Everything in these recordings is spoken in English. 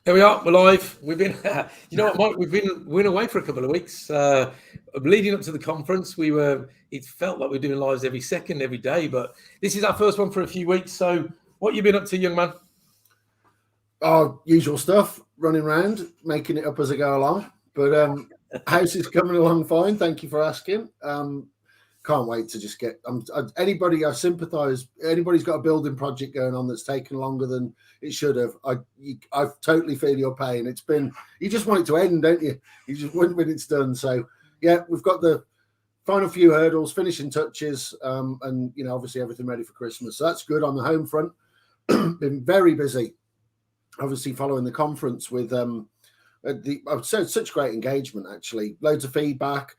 Here we are. We're live. We've been, you know what, Mike? We've been away for a couple of weeks. Leading up to the conference, it felt like we're doing lives every second, every day. But this is our first one for a few weeks. So, what you been up to, young man? Our usual stuff, running around, making it up as I go along. But house is coming along fine. Thank you for asking. Can't wait to just get anybody I sympathise. Anybody's got a building project going on that's taken longer than it should have. I totally feel your pain. It's been, you just want it to end, don't you? You just want when it's done. So yeah, we've got the final few hurdles, finishing touches, and obviously everything ready for Christmas. So that's good on the home front. Been very busy, obviously following the conference with I've said such great engagement, actually, loads of feedback.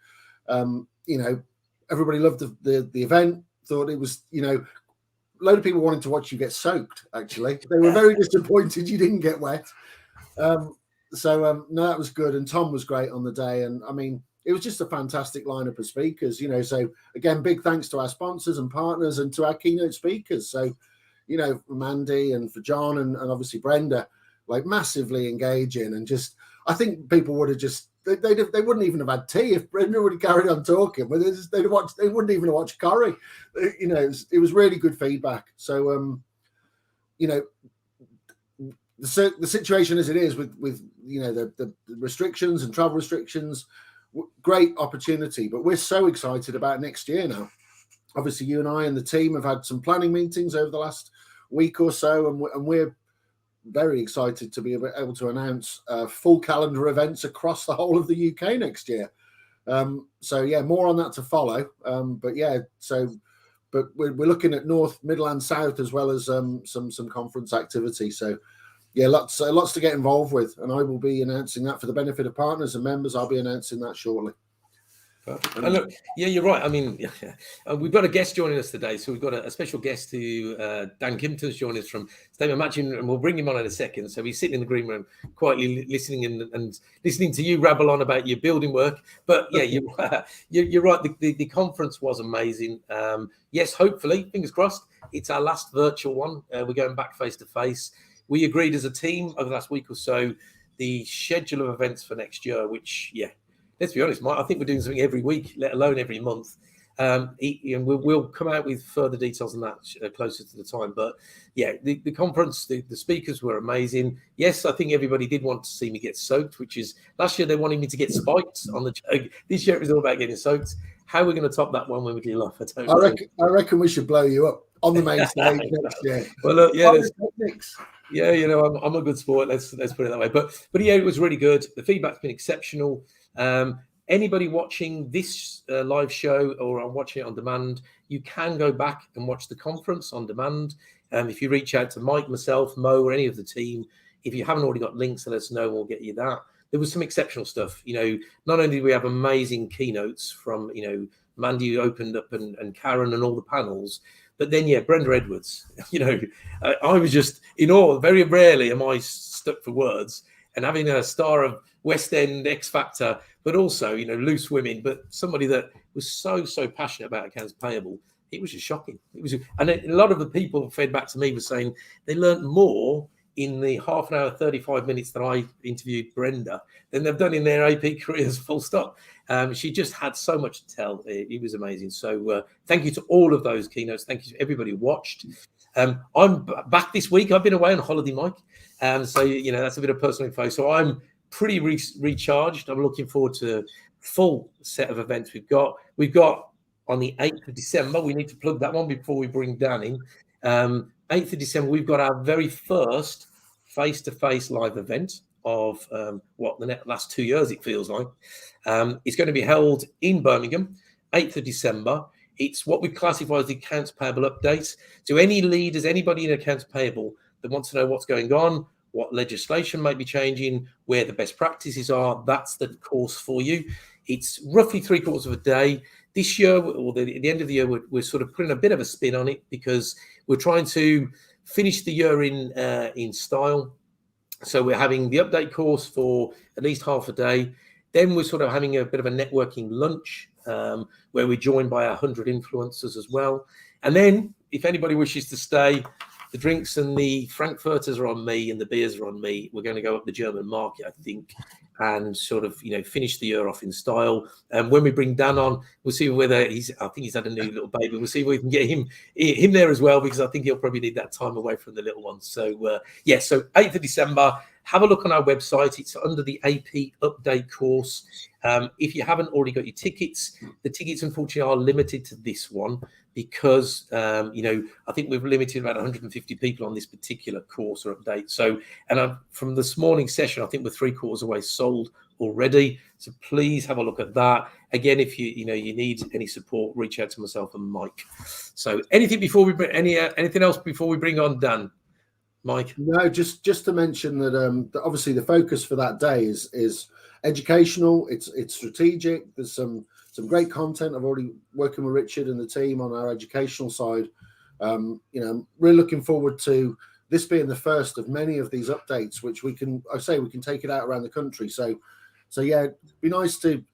Everybody loved the event, thought it was, a load of people wanted to watch you get soaked, actually. They were very disappointed you didn't get wet. No, that was good. And Tom was great on the day. And I mean, it was just a fantastic lineup of speakers, So again, big thanks to our sponsors and partners and to our keynote speakers. So, from Andy and for John and obviously Brenda, like massively engaging. And just, I think people would have just, they wouldn't even have had tea if Brenda would have carried on talking. But they wouldn't even have watched Corrie. It was really good feedback. So, the situation as it is with the restrictions and travel restrictions, great opportunity. But we're so excited about next year now. Obviously, you and I and the team have had some planning meetings over the last week or so, and we're very excited to be able to announce full calendar events across the whole of the UK next year. So yeah, more on that to follow. But we're looking at North, Middle, and South as well as some conference activity. So yeah, lots to get involved with, and I will be announcing that for the benefit of partners and members. I'll be announcing that shortly. And look, yeah, you're right. I mean, we've got a guest joining us today. So we've got a special guest who Dan Kimpton's joining us from Statement Matching, and we'll bring him on in a second. So he's sitting in the green room, quietly listening and listening to you rabble on about your building work. But yeah, you're right. The conference was amazing. Yes, hopefully, fingers crossed, it's our last virtual one. We're going back face to face. We agreed as a team over the last week or so the schedule of events for next year, which, yeah, let's be honest, Mike, I think we're doing something every week, let alone every month. We'll come out with further details on that closer to the time. But yeah, the conference, the speakers were amazing. Yes, I think everybody did want to see me get soaked, which is last year they wanted me to get spiked on the joke. This year it was all about getting soaked. How are we going to top that one when we do live? I reckon we should blow you up on the main stage next year. Well, look, yeah. Yeah, I'm a good sport. Let's put it that way. But yeah, it was really good. The feedback's been exceptional. Anybody watching this live show or watching it on demand, you can go back and watch the conference on demand. If you reach out to Mike, myself, Mo, or any of the team, if you haven't already got links, let us know. We'll get you that. There was some exceptional stuff. Not only did we have amazing keynotes from, Mandy who opened up and Karen and all the panels, but then, yeah, Brenda Edwards, I was just in awe. Very rarely am I stuck for words. And having a star of West End X Factor, but also, loose women, but somebody that was so passionate about accounts payable, it was just shocking. And a lot of the people fed back to me were saying they learned more in the half an hour, 35 minutes that I interviewed Brenda than they've done in their AP careers, full stop. She just had so much to tell. It was amazing. So thank you to all of those keynotes. Thank you to everybody who watched. I'm back this week. I've been away on holiday, Mike. So, that's a bit of personal info. So I'm pretty recharged. I'm looking forward to a full set of events we've got. We've got on the 8th of December, we need to plug that one before we bring Dan in. 8th of December, we've got our very first face-to-face live event of the last 2 years, it feels like. It's going to be held in Birmingham, 8th of December. It's what we classify as the accounts payable update. So any leaders, anybody in accounts payable that wants to know what's going on, what legislation might be changing, where the best practices are, that's the course for you. It's roughly 3/4 of a day. This year, or at the end of the year, we're sort of putting a bit of a spin on it because we're trying to finish the year in style. So we're having the update course for at least half a day. Then we're sort of having a bit of a networking lunch where we're joined by 100 influencers as well. And then if anybody wishes to stay, The drinks and the frankfurters are on me, and the beers are on me. We're going to go up the German market, I think, and sort of, finish the year off in style. And when we bring Dan on, we'll see whether I think he's had a new little baby. We'll see if we can get him there as well, because I think he'll probably need that time away from the little one. So so 8th of December, have a look on our website. It's under the AP update course. If you haven't already got your tickets, the tickets unfortunately are limited to this one, because I think we've limited about 150 people on this particular course or update. So, and from this morning's session, I think we're 3/4 away sold already. So please have a look at that. Again, if you need any support, reach out to myself and Mike. So anything before we bring anything else before we bring on Dan? Mike? No, just to mention that obviously the focus for that day is educational. It's strategic. There's some great content. I've already working with Richard and the team on our educational side. Really looking forward to this being the first of many of these updates, which we can take it out around the country. So yeah, it'd be nice to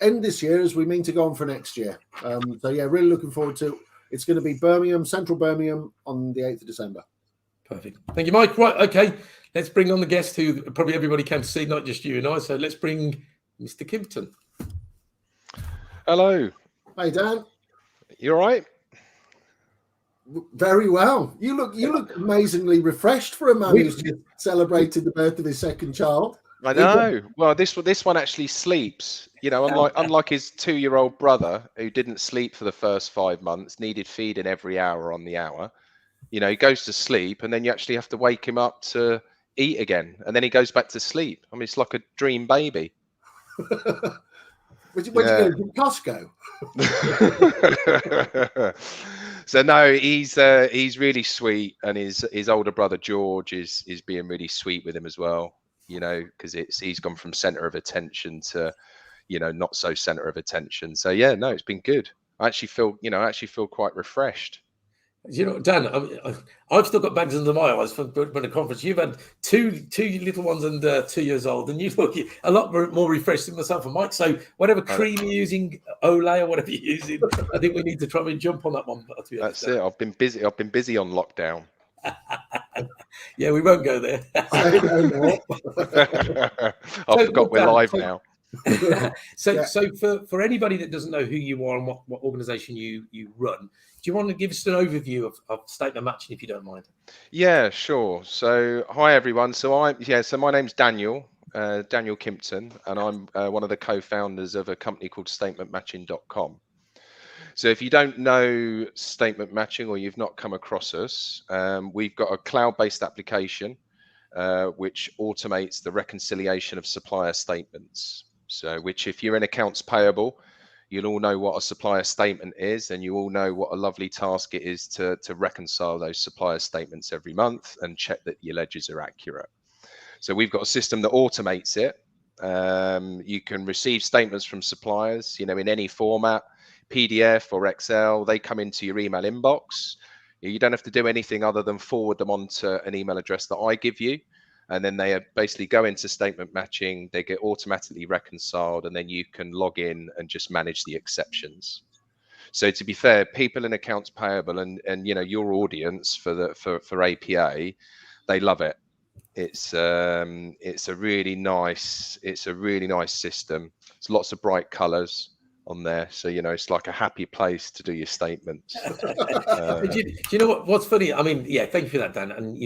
end this year as we mean to go on for next year. So yeah, really looking forward to. It's going to be Birmingham, central Birmingham, on the 8th of December. Perfect. Thank you, Mike. Right, okay. Let's bring on the guest who probably everybody came to see, not just you and I. So let's bring Mr. Kimpton. Hello. Hey, Dan. You all right? Very well. You look amazingly refreshed for a man who's just celebrated the birth of his second child. I know. Well, this one actually sleeps. Unlike his 2-year-old brother, who didn't sleep for the first 5 months, needed feeding every hour on the hour. He goes to sleep, and then you actually have to wake him up to eat again, and then he goes back to sleep. I mean, it's like a dream baby. Where'd you go to Costco? So no, he's really sweet, and his older brother George is being really sweet with him as well. Because he's gone from center of attention to, not so center of attention. So yeah, no, it's been good. I actually feel quite refreshed. Dan, I've still got bags under my eyes from the conference. You've had two little ones under 2 years old, and you look a lot more refreshed than myself and Mike. So whatever cream you're using, Olay or whatever you're using, I think we need to try and jump on that one. That's it. I've been busy on lockdown. Yeah, we won't go there. I forgot we're live now. So for anybody that doesn't know who you are and what organization you run, do you want to give us an overview of statement matching, if you don't mind? Yeah, sure. So hi everyone. So my name's Daniel Kimpton, and I'm one of the co-founders of a company called statementmatching.com. So if you don't know statement matching, or you've not come across us, we've got a cloud-based application which automates the reconciliation of supplier statements. So which, if you're in accounts payable, you'll all know what a supplier statement is, and you all know what a lovely task it is to reconcile those supplier statements every month and check that your ledgers are accurate. So we've got a system that automates it. You can receive statements from suppliers, in any format, PDF or Excel. They come into your email inbox. You don't have to do anything other than forward them onto an email address that I give you, and then they basically go into statement matching. They get automatically reconciled, and then you can log in and just manage the exceptions. So to be fair, people in accounts payable and your audience for APA, they love it. It's a really nice system. It's lots of bright colors on there, so it's like a happy place to do your statements. Do you know what's funny? I mean, yeah, thank you for that, Dan. And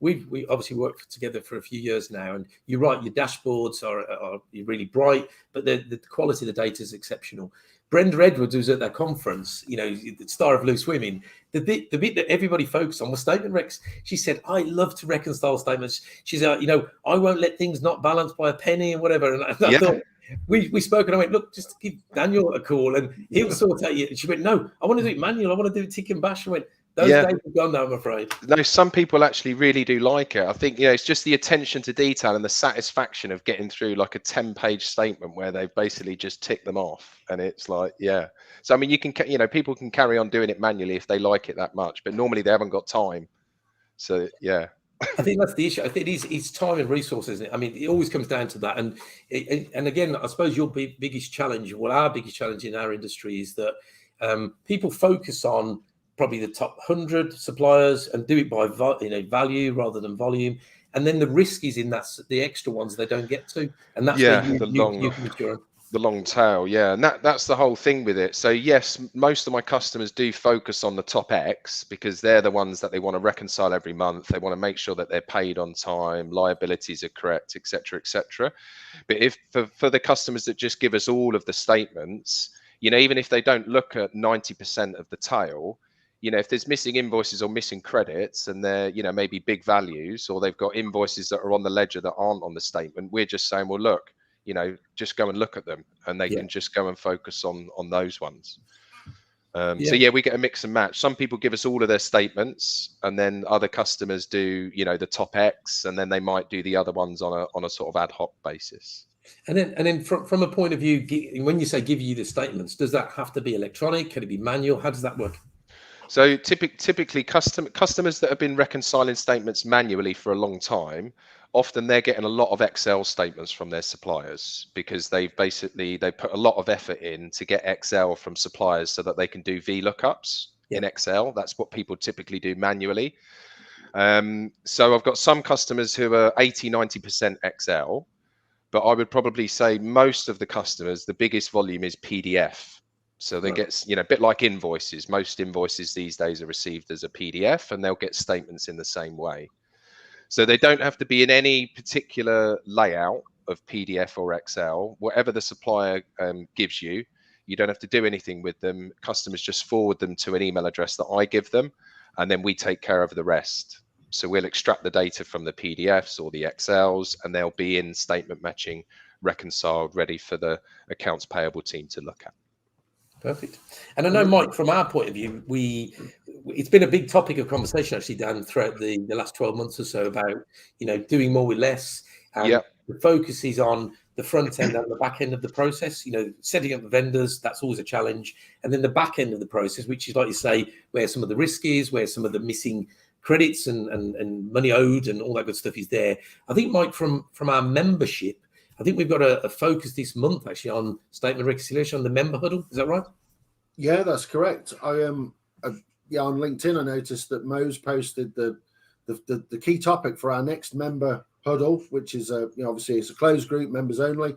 we obviously worked together for a few years now, and you're right, your dashboards are really bright, but the quality of the data is exceptional. Brenda Edwards, who was at that conference, the star of Loose Women, the bit that everybody focused on was statement recs. She said, I love to reconcile statements. She's I won't let things not balanced by a penny and whatever. And I thought, we spoke, and I went, look, just give Daniel a call and he'll sort out you. And she went, no, I want to do it manual. I want to do it tick and bash. I went, those days are gone now, I'm afraid. No, some people actually really do like it. I think, it's just the attention to detail and the satisfaction of getting through like a 10-page statement where they've basically just ticked them off. And it's like, yeah. So, I mean, you can, people can carry on doing it manually if they like it that much, but normally they haven't got time. So, yeah. I think that's the issue. I think it's time and resources, isn't it? I mean, it always comes down to that. And again, I suppose your biggest challenge, our biggest challenge in our industry is that people focus on probably the top 100 suppliers and do it by value rather than volume. And then the risk is in the extra ones they don't get to, and that's where you can ensure. The long tail, yeah, and that's the whole thing with it. So yes, most of my customers do focus on the top X because they're the ones that they want to reconcile every month. They want to make sure that they're paid on time, liabilities are correct, etc., etc. But if for the customers that just give us all of the statements, even if they don't look at 90% of the tail, if there's missing invoices or missing credits and they're, maybe big values, or they've got invoices that are on the ledger that aren't on the statement, we're just saying, well, look, just go and look at them, and they can just go and focus on those ones. So yeah, we get a mix and match. Some people give us all of their statements, and then other customers do, the top X, and then they might do the other ones on a sort of ad hoc basis. And then from a point of view, when you say give you the statements, does that have to be electronic? Can it be manual? How does that work? So typically customers that have been reconciling statements manually for a long time, often they're getting a lot of Excel statements from their suppliers because they put a lot of effort in to get Excel from suppliers so that they can do VLOOKUPs in Excel. That's what people typically do manually. So I've got some customers who are 80-90% Excel, but I would probably say most of the customers, the biggest volume is PDF. So they get, a bit like invoices. Most invoices these days are received as a PDF, and they'll get statements in the same way. So they don't have to be in any particular layout of PDF or Excel. Whatever the supplier gives you, you don't have to do anything with them. Customers just forward them to an email address that I give them, and then we take care of the rest. So we'll extract the data from the PDFs or the Excels, and they'll be in statement matching, reconciled, ready for the accounts payable team to look at. Perfect. And I know, Mike, from our point of view, it's been a big topic of conversation actually, Dan, throughout the last 12 months or so about, doing more with less. And the focus is on the front end and the back end of the process, setting up the vendors, that's always a challenge. And then the back end of the process, which is, like you say, where some of the risk is, where some of the missing credits and money owed and all that good stuff is there. I think, Mike, from our membership, I think we've got a focus this month actually on statement reconciliation on the Member Huddle. Is that right? Yeah, that's correct. I on LinkedIn, I noticed that Mo's posted the key topic for our next Member Huddle, which is obviously it's a closed group, members only.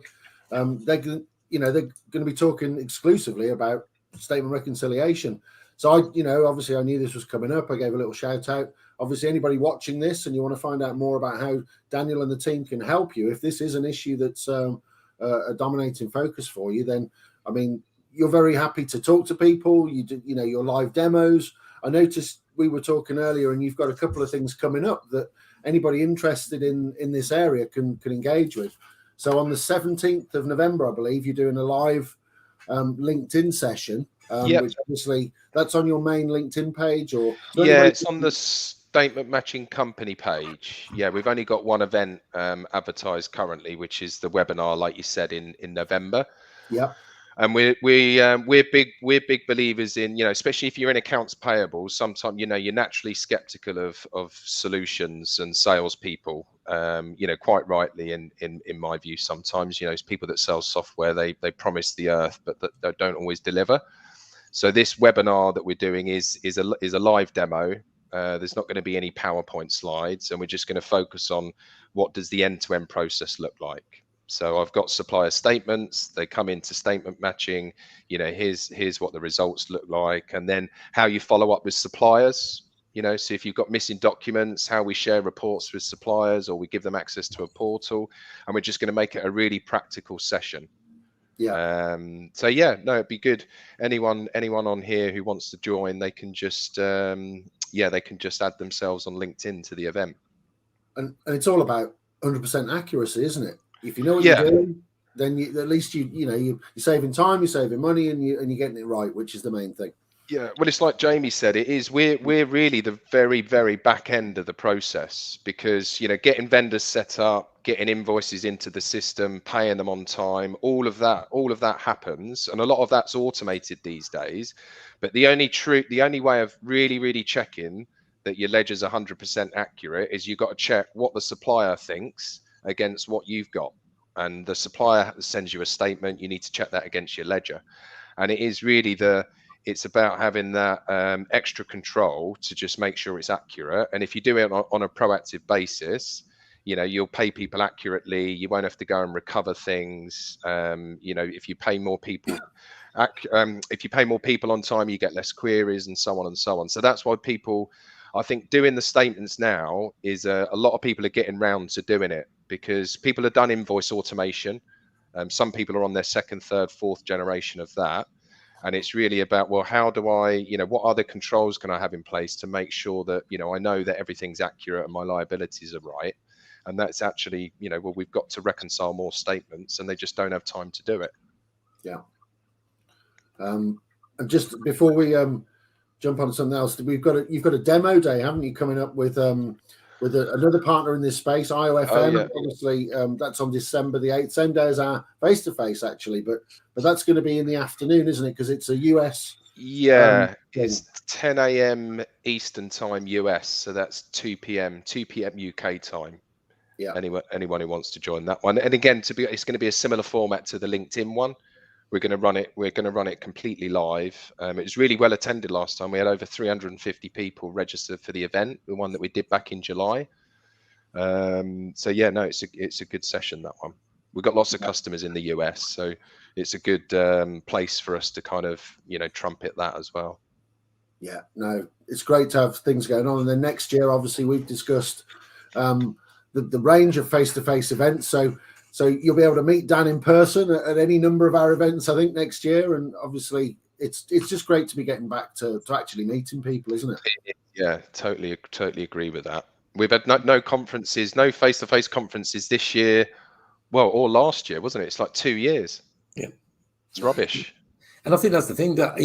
They're going to be talking exclusively about statement reconciliation. So obviously I knew this was coming up. I gave a little shout out. Obviously, anybody watching this and you want to find out more about how Daniel and the team can help you, if this is an issue that's a dominating focus for you, then I mean, you're very happy to talk to people. You do, your live demos. I noticed we were talking earlier, and you've got a couple of things coming up that anybody interested in this area can engage with. So on the 17th of November, I believe you're doing a live LinkedIn session. Which obviously that's on your main LinkedIn page, or it's on the statement matching company page. Yeah, we've only got one event advertised currently, which is the webinar, like you said, in November. Yeah. And we're big believers in, especially if you're in accounts payable, sometimes you're naturally skeptical of solutions and salespeople. Quite rightly in my view, sometimes people that sell software, they promise the earth, but that don't always deliver. So this webinar that we're doing is a live demo. There's not going to be any PowerPoint slides, and we're just going to focus on what does the end-to-end process look like. So I've got supplier statements. They come into statement matching. Here's what the results look like, and then how you follow up with suppliers. So if you've got missing documents, how we share reports with suppliers, or we give them access to a portal, and we're just going to make it a really practical session. Yeah. It'd be good. Anyone on here who wants to join, they can just they can just add themselves on LinkedIn to the event. And it's all about 100% accuracy, isn't it? If you know what you're doing, then at least you're saving time, you're saving money, and you're getting it right, which is the main thing. Yeah, well, it's like Jamie said, it is. We're really the very, very back end of the process, because getting vendors set up, getting invoices into the system, paying them on time, all of that happens, and a lot of that's automated these days. But the only way of really checking that your ledger's 100% accurate is you've got to check what the supplier thinks against what you've got, and the supplier sends you a statement. You need to check that against your ledger, and it is really it's about having that extra control to just make sure it's accurate. And if you do it on a proactive basis, you know, you'll pay people accurately. You won't have to go and recover things. You know, if you pay more people, if you pay more people on time, you get less queries, and so on and so on. So that's why people, I think, doing the statements now is a lot of people are getting round to doing it, because people have done invoice automation. Some people are on their second, third, fourth generation of that. And it's really about, well, how do I, you know, what other controls can I have in place to make sure that, you know, I know that everything's accurate and my liabilities are right. And that's actually, you know, well, we've got to reconcile more statements, and they just don't have time to do it. Yeah. And just before we jump on something else, you've got a demo day, haven't you, coming up with another partner in this space, IOFM? Oh, yeah. Obviously, that's on December the 8th, same day as our face-to-face, actually, but that's going to be in the afternoon, isn't it? Because it's a US. Yeah, it's 10 a.m. Eastern time US, so that's 2 p.m. UK time. Yeah. Anyone who wants to join that one, and again, it's going to be a similar format to the LinkedIn one. We're going to run it completely live. It was really well attended last time. We had over 350 people registered for the event, the one that we did back in July. So yeah, no, it's a good session, that one. We've got lots of customers in the US, so it's a good place for us to kind of, you know, trumpet that as well. Yeah, no, it's great to have things going on. And then next year, obviously, we've discussed the range of face-to-face events. So you'll be able to meet Dan in person at any number of our events, I think, next year. And obviously, it's just great to be getting back to actually meeting people, isn't it? Yeah, totally agree with that. We've had no conferences, no face-to-face conferences this year. Well, or last year, wasn't it? It's like 2 years. Yeah, it's rubbish. And I think that's the thing that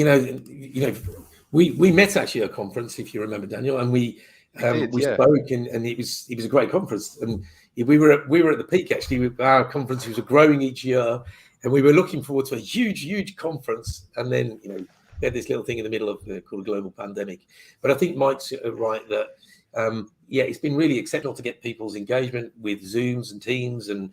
we met actually at a conference, if you remember, Daniel, and we spoke, and it was a great conference, and we were at the peak actually. Our conferences were growing each year, and we were looking forward to a huge conference, and then we had this little thing in the middle of called a global pandemic. But I think Mike's right that it's been really exceptional to get people's engagement with Zooms and Teams and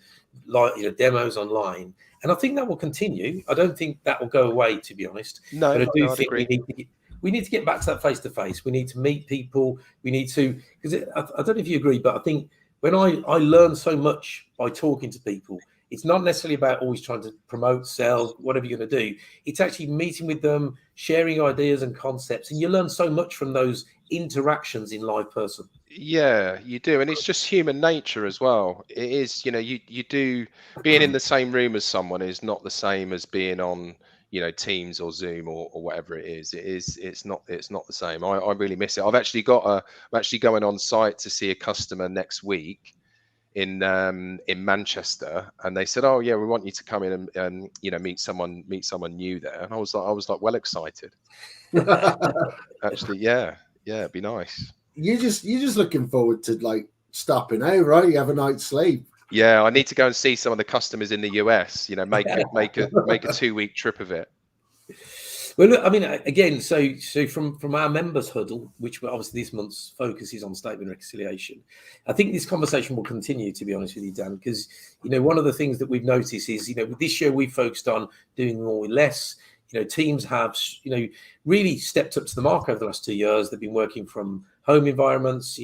demos online, and I think that will continue. I don't think that will go away, to be honest. No, but I do think agree. we need to get back to that face-to-face. We need to meet people. We need to, because I don't know if you agree, but I think when I learn so much by talking to people, it's not necessarily about always trying to promote, sell, whatever you're going to do. It's actually meeting with them, sharing ideas and concepts, and you learn so much from those interactions in live person. Yeah, you do, and it's just human nature as well. It is, you do, being in the same room as someone is not the same as being on, Teams or Zoom or whatever it is. It's not the same. I really miss it. I'm actually going on site to see a customer next week in Manchester, and they said, "Oh yeah, we want you to come in and meet someone new there." And I was like well excited. Actually, yeah, it'd be nice. You're just looking forward to like stopping out, right? You have a night's sleep. Yeah, I need to go and see some of the customers in the US. Make a 2-week trip of it. Well, look, I mean, again, so from our members huddle, which obviously this month's focus is on statement reconciliation, I think this conversation will continue, to be honest with you, Dan, because one of the things that we've noticed is with this year we focused on doing more with less. Teams have really stepped up to the mark over the last 2 years. They've been working from home environments.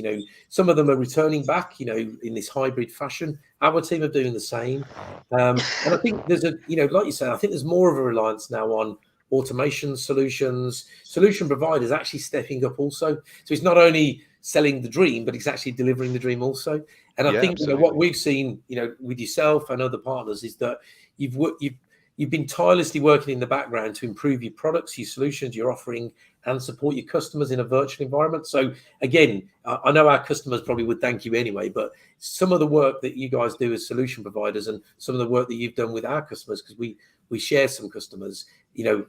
Some of them are returning back, in this hybrid fashion. Our team are doing the same. And I think there's like you say, I think there's more of a reliance now on automation solutions, solution providers actually stepping up also. So it's not only selling the dream, but it's actually delivering the dream also. And I think what we've seen, with yourself and other partners is that you've been tirelessly working in the background to improve your products, your solutions, your offering, and support your customers in a virtual environment. So again, I know our customers probably would thank you anyway, but some of the work that you guys do as solution providers and some of the work that you've done with our customers, because we share some customers, I'm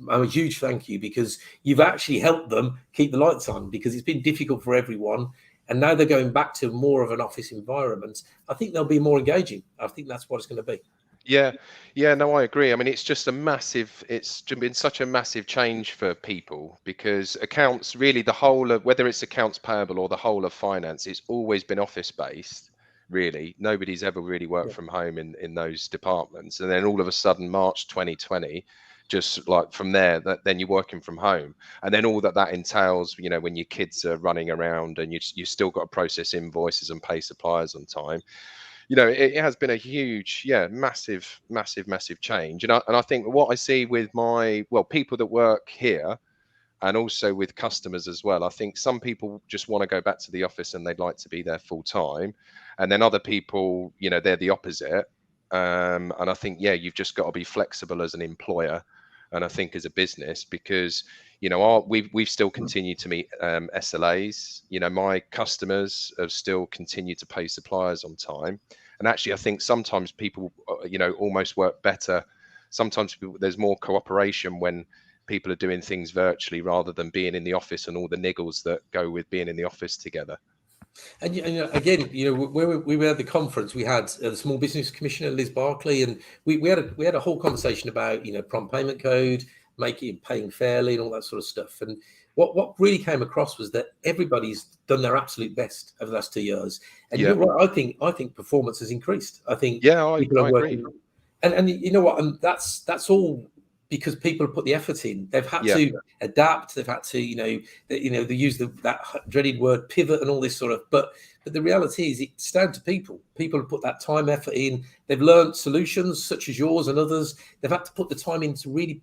a huge thank you, because you've actually helped them keep the lights on, because it's been difficult for everyone. And now they're going back to more of an office environment. I think they'll be more engaging. I think that's what it's going to be. Yeah, no, I agree. I mean, it's been such a massive change for people, because accounts, really the whole of, whether it's accounts payable or the whole of finance, it's always been office based. Really, nobody's ever really worked from home in those departments. And then all of a sudden, March 2020, just like from there, that then you're working from home, and then all that entails, you know, when your kids are running around and you still got to process invoices and pay suppliers on time. You know, it has been a huge, massive change. And I think what I see with people that work here, and also with customers as well, I think some people just want to go back to the office and they'd like to be there full time, and then other people, you know, they're the opposite. And I think, you've just got to be flexible as an employer, and I think as a business, because, you know, we've still continued to meet SLAs. You know, my customers have still continued to pay suppliers on time, and actually I think sometimes people, you know, almost work better. Sometimes there's more cooperation when people are doing things virtually rather than being in the office and all the niggles that go with being in the office together. And you know, again, you know, when we were at the conference, we had the Small Business Commissioner Liz Barkley, and we had a whole conversation about, you know, prompt payment code, paying fairly, and all that sort of stuff. And what really came across was that everybody's done their absolute best over the last 2 years. And you're right, I think performance has increased. I think people are working, agree. And you know what, and that's all because people have put the effort in. They've had to adapt. They've had to, they use that dreaded word pivot and all this sort of. But the reality is, it's down to people. People have put that time, effort in. They've learned solutions such as yours and others. They've had to put the time in to really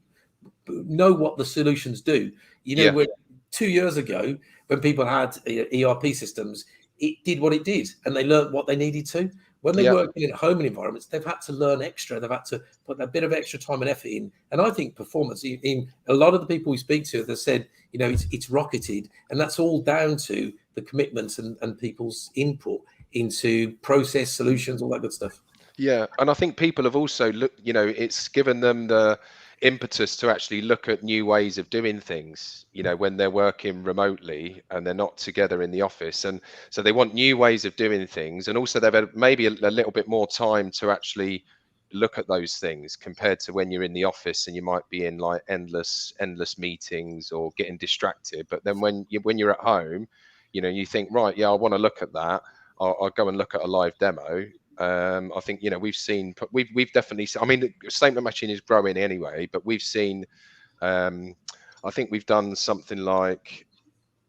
know what the solutions do. You know, when 2 years ago, when people had ERP systems, it did what it did, and they learned what they needed to. When they work in home environments, they've had to learn extra. They've had to put a bit of extra time and effort in. And I think performance, in a lot of the people we speak to, they said, you know, it's rocketed. And that's all down to the commitments and people's input into process solutions, all that good stuff. Yeah. And I think people have also looked, you know, it's given them the impetus to actually look at new ways of doing things, you know, when they're working remotely and they're not together in the office. And so they want new ways of doing things, and also they've had maybe a little bit more time to actually look at those things compared to when you're in the office and you might be in like endless meetings or getting distracted. But then when you're at home, you know, you think, right, I want to look at that, I'll go and look at a live demo. I think, you know, we've definitely seen, I mean, statement matching is growing anyway, but we've seen, I think we've done something like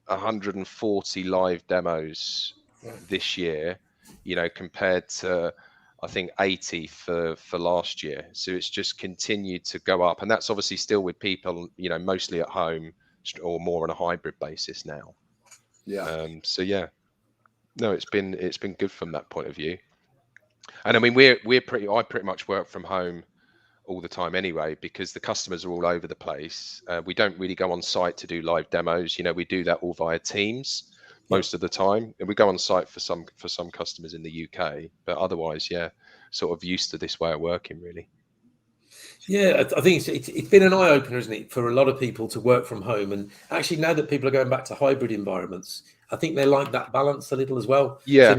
140 live demos this year, you know, compared to, I think, 80 for last year. So it's just continued to go up, and that's obviously still with people, you know, mostly at home or more on a hybrid basis now. So no, it's been good from that point of view. And I mean, I pretty much work from home all the time anyway, because the customers are all over the place. We don't really go on site to do live demos. You know, we do that all via Teams most of the time, and we go on site for some customers in the UK. But otherwise, sort of used to this way of working, really. Yeah, I think it's been an eye opener, isn't it, for a lot of people to work from home. And actually, now that people are going back to hybrid environments, I think they like that balance a little as well. Yeah,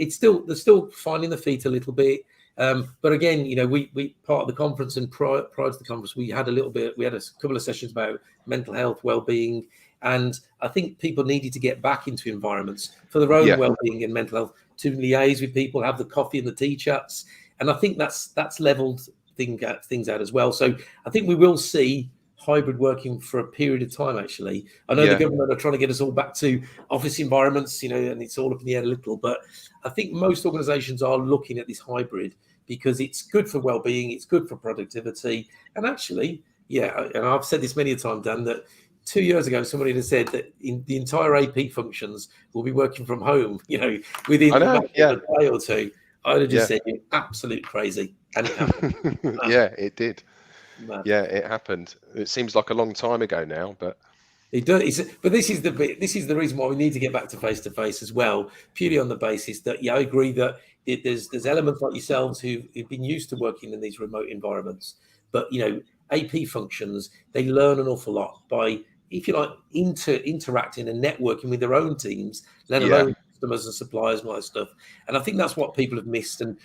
so they're still finding the feet a little bit. But again, you know, we part of the conference, and prior to the conference, we had a couple of sessions about mental health, well-being, and I think people needed to get back into environments for their own well-being and mental health, to liaise with people, have the coffee and the tea chats, and I think that's leveled things out as well. So I think we will see hybrid working for a period of time. Actually, I know the government are trying to get us all back to office environments, you know, and it's all up in the air a little, but I think most organizations are looking at this hybrid because it's good for well-being, it's good for productivity, and actually, and I've said this many a time, Dan, that 2 years ago somebody had said that in the entire AP functions will be working from home, you know, within a day or two. I'd have just said, you're absolute crazy. And it happened. It did. Man. Yeah, it happened. It seems like a long time ago now, but it does. But this is the reason why we need to get back to face as well, purely on the basis that I agree that there's elements like yourselves who've been used to working in these remote environments, but you know, AP functions, they learn an awful lot by, if you like, interacting and networking with their own teams, let alone customers and suppliers and all that stuff. And I think that's what people have missed. And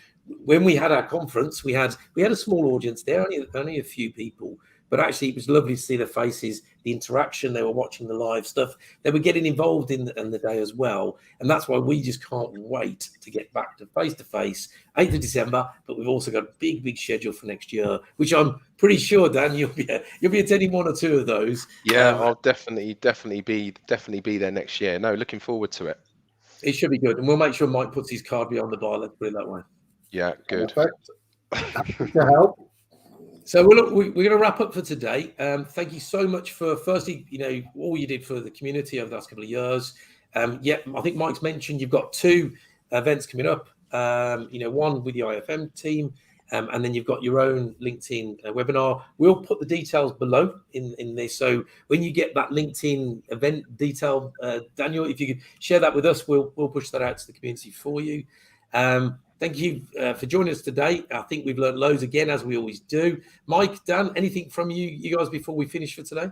when we had our conference, we had a small audience there, only a few people, but actually it was lovely to see their faces, the the interaction. They were watching the live stuff. They were getting involved in the day as well. And that's why we just can't wait to get back to face, 8th of December. But we've also got a big schedule for next year, which I'm pretty sure, Dan, you'll be attending one or two of those. Yeah, I'll definitely be there next year. No, looking forward to it. It should be good. And we'll make sure Mike puts his card behind the bar. Let's put it that way. Yeah, good. Perfect. To help. So we're going to wrap up for today. Thank you so much for, firstly, all you did for the community over the last couple of years. I think Mike's mentioned you've got 2 events coming up. One with the IFM team, and then you've got your own LinkedIn webinar. We'll put the details below in this. So when you get that LinkedIn event detail, Daniel, if you could share that with us, we'll push that out to the community for you. Thank you for joining us today. I think we've learned loads again, as we always do. Mike, Dan, anything from you guys before we finish for today?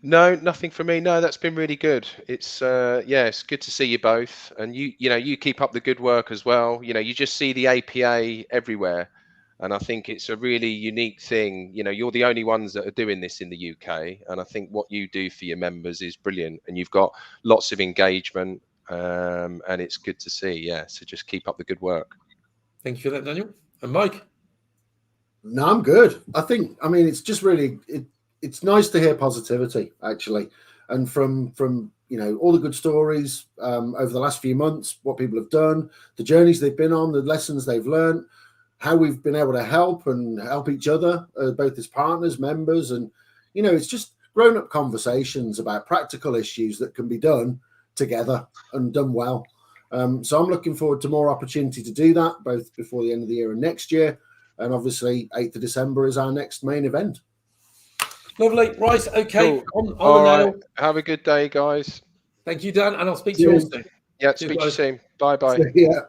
No, nothing from me. No, that's been really good. It's it's good to see you both, and you keep up the good work as well. You just see the APA everywhere, and I think it's a really unique thing. You're the only ones that are doing this in the UK, and I think what you do for your members is brilliant, and you've got lots of engagement, and it's good to see. Yeah, so just keep up the good work. Thank you for that, Daniel. And Mike? No, I'm good. It's just really it's nice to hear positivity, actually, and from all the good stories over the last few months, what people have done, the journeys they've been on, the lessons they've learned, how we've been able to help each other, both as partners, members, and it's just grown-up conversations about practical issues that can be done together and done well. So I'm looking forward to more opportunity to do that, both before the end of the year and next year. And obviously, 8th of December is our next main event. Lovely. Right. Okay. Cool. On the nail. Have a good day, guys. Thank you, Dan. And I'll speak to you all soon. Yeah, speak to you soon. Bye-bye. Yeah.